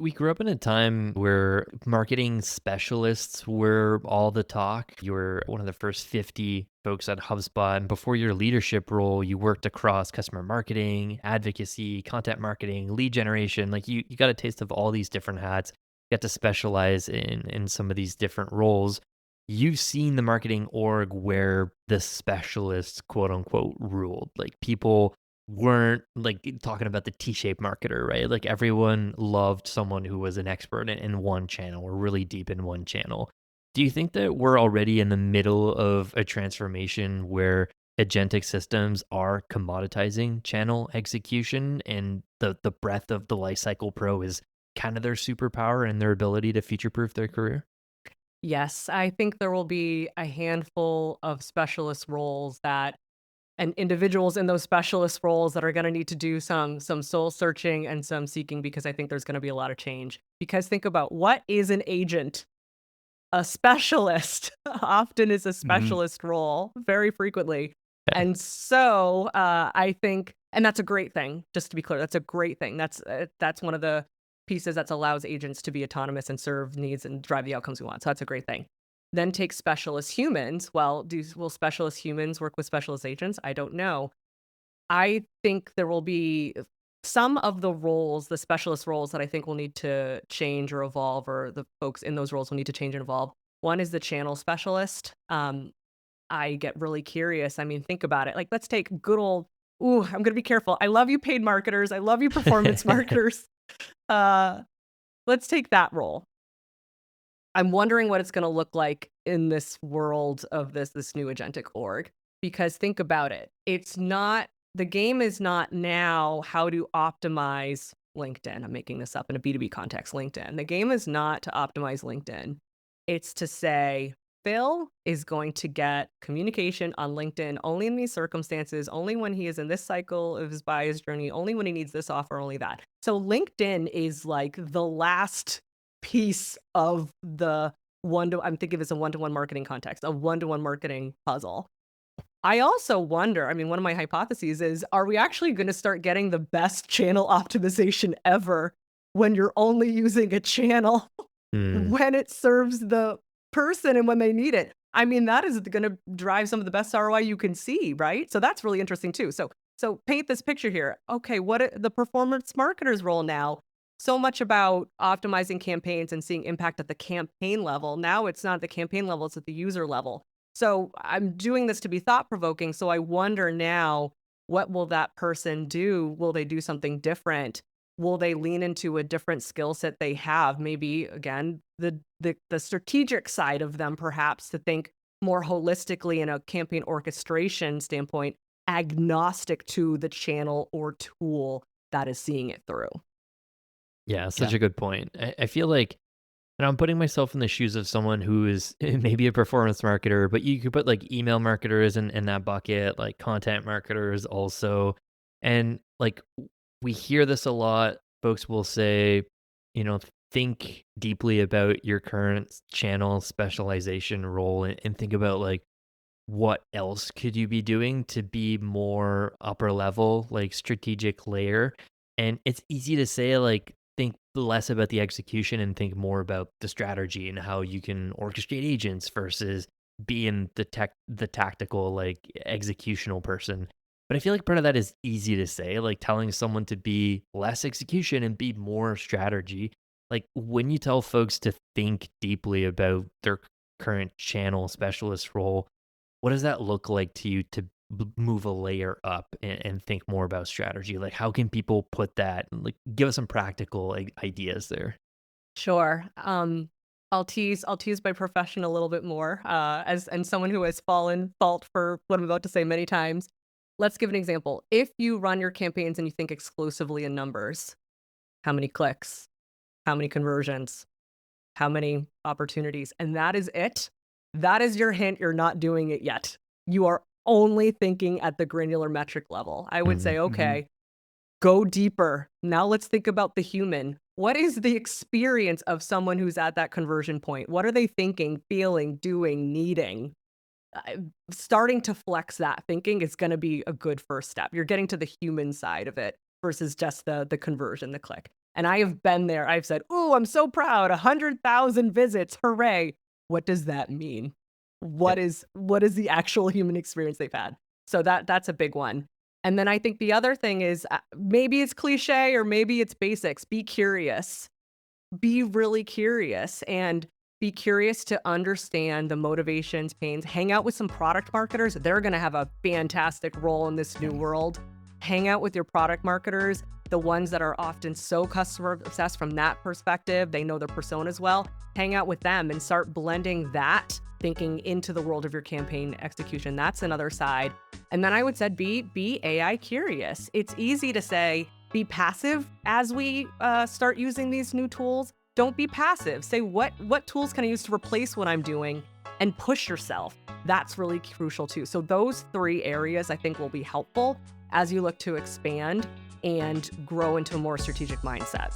We grew up in a time where marketing specialists were all the talk. You were one of the first 50 folks at HubSpot. And before your leadership role, you worked across customer marketing, advocacy, content marketing, lead generation. Like you got a taste of all these different hats. You got to specialize in some of these different roles. You've seen the marketing org where the specialists, quote unquote, ruled. Like people weren't like talking about the T-shaped marketer, right? Like everyone loved someone who was an expert in one channel or really deep in one channel. Do you think that we're already in the middle of a transformation where agentic systems are commoditizing channel execution and the breadth of the lifecycle pro is kind of their superpower and their ability to future proof their career? Yes, I think there will be a handful of specialist roles that and individuals in those specialist roles that are gonna need to do some soul searching and some seeking because I think there's gonna be a lot of change. Because think about what is an agent? A specialist often is a Hmm. specialist role very frequently. Yeah. And so, I think and that's a great thing, just to be clear, that's a great thing. That's one of the pieces that allows agents to be autonomous and serve needs and drive the outcomes we want, so that's a great thing. Then take specialist humans. Well, will specialist humans work with specialist agents? I don't know. I think there will be some of the roles, the specialist roles that I think will need to change or evolve, or the folks in those roles will need to change and evolve. One is the channel specialist. I get really curious. I mean, think about it. Like, let's take good old, ooh, I'm going to be careful. I love you, paid marketers. I love you, performance marketers. Uh, let's take that role. I'm wondering what it's going to look like in this world of this new agentic org because think about it. It's not the game is not now how to optimize LinkedIn. I'm making this up in a B2B context, LinkedIn. The game is not to optimize LinkedIn. It's to say Phil is going to get communication on LinkedIn only in these circumstances, only when he is in this cycle of his buyer's journey, only when he needs this offer, only that. So LinkedIn is like the last piece of the I'm thinking of it as a one-to-one marketing context, a one-to-one marketing puzzle. I also wonder, I mean, one of my hypotheses is, are we actually gonna start getting the best channel optimization ever when you're only using a channel Hmm. when it serves the person and when they need it? I mean, that is gonna drive some of the best ROI you can see, right? So that's really interesting too. So paint this picture here. Okay, the performance marketer's role now, so much about optimizing campaigns and seeing impact at the campaign level. Now it's not at the campaign level, it's at the user level. So I'm doing this to be thought provoking. So I wonder now, what will that person do? Will they do something different? Will they lean into a different skill set they have? Maybe again, the strategic side of them, perhaps to think more holistically in a campaign orchestration standpoint, agnostic to the channel or tool that is seeing it through. Yeah, such Yeah. a good point. I feel like, and I'm putting myself in the shoes of someone who is maybe a performance marketer, but you could put like email marketers in that bucket, like content marketers also. And like we hear this a lot. Folks will say, you know, think deeply about your current channel specialization role and think about like what else could you be doing to be more upper level, like strategic layer? And it's easy to say, like, think less about the execution and think more about the strategy and how you can orchestrate agents versus being the tactical, like executional person. But I feel like part of that is easy to say, like telling someone to be less execution and be more strategy. Like when you tell folks to think deeply about their current channel specialist role, what does that look like to you to move a layer up and think more about strategy? Like, how can people put that? Like, give us some practical like ideas there. Sure. I'll tease my profession a little bit more, as and someone who has fallen fault for what I'm about to say many times. Let's give an example. If you run your campaigns and you think exclusively in numbers, how many clicks, how many conversions, how many opportunities, and that is it, that is your hint you're not doing it yet. You are only thinking at the granular metric level. I would Mhm. say, Mhm. okay, go deeper. Now let's think about the human. What is the experience of someone who's at that conversion point? What are they thinking, feeling, doing, needing? Uh, Starting to flex that thinking is going to be a good first step. You're getting to the human side of it versus just the conversion, the click. And I have been there. I've said, "Ooh, I'm so proud, 100,000 visits, hooray." What does that mean? Yep. What is the actual human experience they've had? So that's a big one. And then I think the other thing is, maybe it's cliche or maybe it's basics. Be curious. Be really curious and be curious to understand the motivations, pains. Hang out with some product marketers. They're going to have a fantastic role in this new world. Hang out with your product marketers, the ones that are often so customer obsessed from that perspective. They know their personas well. Hang out with them and start blending that thinking into the world of your campaign execution. That's another side. And then I would say be AI curious. It's easy to say be passive as we start using these new tools. Don't be passive. Say what tools can I use to replace what I'm doing, and push yourself. That's really crucial too. So those three areas I think will be helpful as you look to expand and grow into a more strategic mindset.